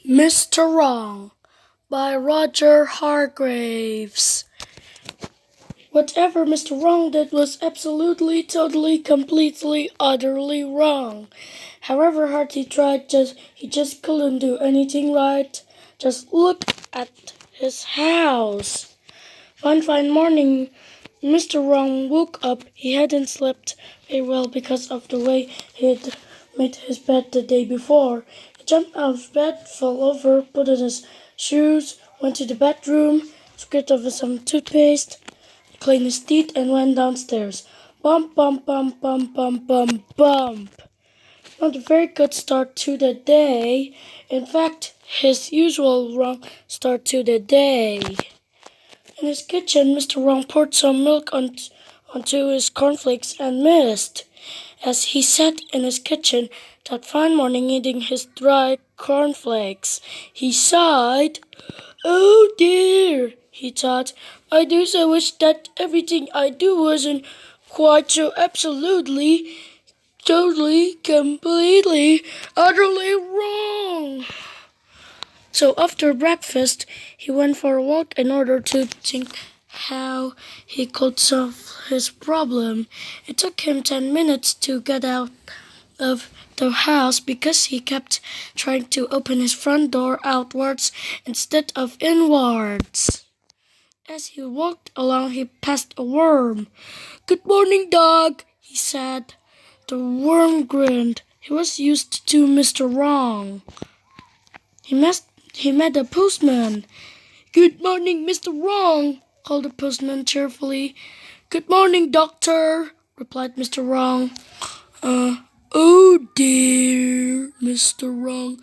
Mr. Wrong by Roger Hargraves. Whatever Mr. Wrong did was absolutely, totally, completely, utterly wrong. However hard he tried, he just couldn't do anything right. Just look at his house. One fine morning, Mr. Wrong woke up. He hadn't slept very well because of the way he'd made his bed the day before. He jumped out of bed, fell over, put on his shoes, went to the bedroom, scraped off some toothpaste, cleaned his teeth, and went downstairs. Bump, bump, bump, bump, bump, bump, bump. Not a very good start to the day. In fact, his usual wrong start to the day. In his kitchen, Mr. Wrong poured some milk onto his cornflakes and missed. As he sat in his kitchen that fine morning eating his dry cornflakes, he sighed. "Oh dear," he thought, "I do so wish that everything I do wasn't quite so absolutely, totally, completely, utterly wrong." So after breakfast, he went for a walk in order to think how he could solve his problem. It took him 10 minutes to get out of the house because he kept trying to open his front door outwards instead of inwards. As he walked along, he passed a worm. "Good morning, dog," he said. The worm grinned. He was used to Mr. Wrong. He met a postman. "Good morning, Mr. Wrong," called the postman cheerfully. "Good morning, doctor," replied Mr. Wrong. Oh dear, Mr. Wrong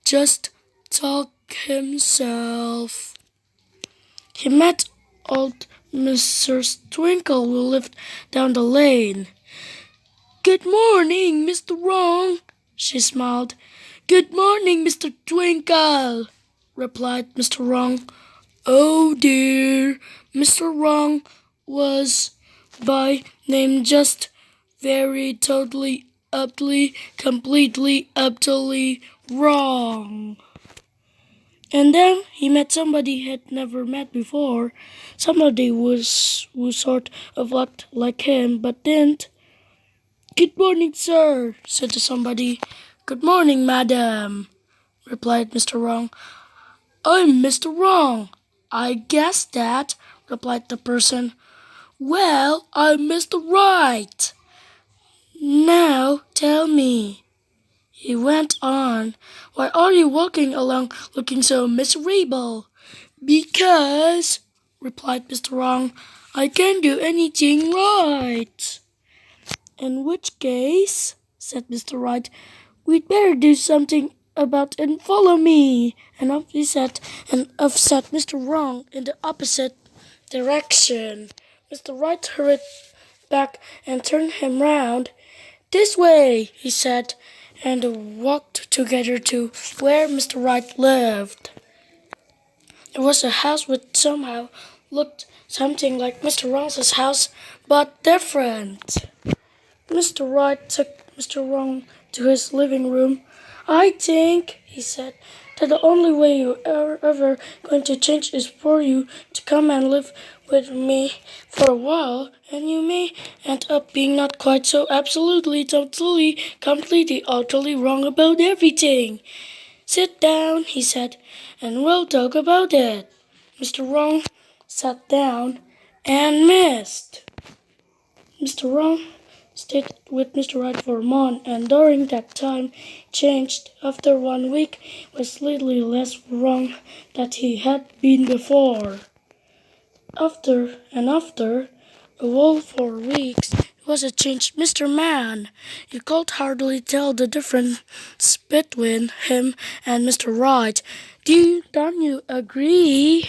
just talked himself. He met old Mrs. Twinkle, who lived down the lane. "Good morning, Mr. Wrong," she smiled. "Good morning, Mr. Twinkle," replied Mr. Wrong. Oh dear, Mr. Wrong was by name just very totally, utterly, completely, utterly wrong. And then he met somebody he had never met before. Somebody who sort of looked like him, but didn't. "Good morning, sir," said somebody. "Good morning, madam," replied Mr. Wrong. "I'm Mr. Wrong." "I guessed that," replied the person. "Well, I'm Mr. Right. Now tell me," he went on, "why are you walking along looking so miserable?" "Because," replied Mr. Wrong, "I can't do anything right." "In which case," said Mr. Right, "we'd better do something about it and follow me." And off he said, and off said Mr. Wrong in the opposite direction. Mr. Right hurried back and turned him round. "This way," he said, and walked together to where Mr. Right lived. It was a house which somehow looked something like Mr. Wrong's house, but different. Mr. Right took Mr. Wrong to his living room. "I think," he said, "that the only way you are ever going to change is for you to come and live with me for a while, and you may end up being not quite so absolutely, totally, completely, utterly wrong about everything. Sit down," he said, "and we'll talk about it." Mr. Wrong sat down and missed. Mr. Wrong stayed with Mr. Right for a month, and during that time changed. After 1 week, was slightly less wrong than he had been before. After a whole 4 weeks, he was a changed Mr. Man. You could hardly tell the difference between him and Mr. Right. Don't you agree?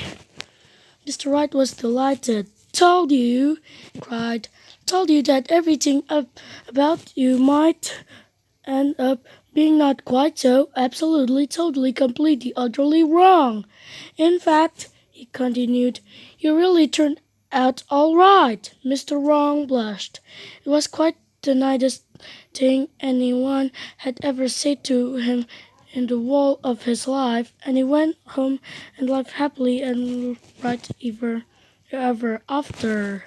Mr. Right was delighted. Told you, he cried. Told you that everything about you might end up being not quite so absolutely, totally, completely, utterly wrong. In fact, he continued, you really turned out all right. Mr. Wrong blushed. It was quite the nicest thing anyone had ever said to him in the whole of his life, and he went home and lived happily and right ever after.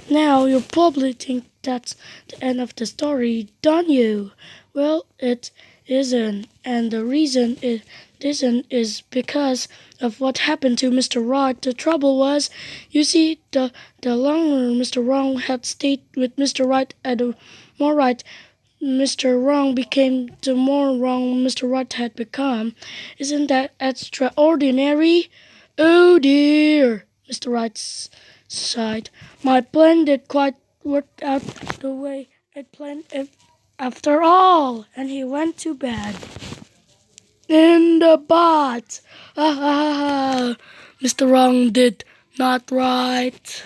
Now you probably think that's the end of the story, don't you? Well, it isn't, and the reason it isn't is because of what happened to Mr. Right. The trouble was, you see, the longer Mr. Wrong had stayed with Mr. Right, and the more right Mr. Wrong became, the more wrong Mr. Right had become. Isn't that extraordinary? Oh dear, Mr. Right sighed. My plan did quite work out the way I planned it after all. And he went to bed. In the butt. Ah, ah, ah. Mr. Wrong did not right.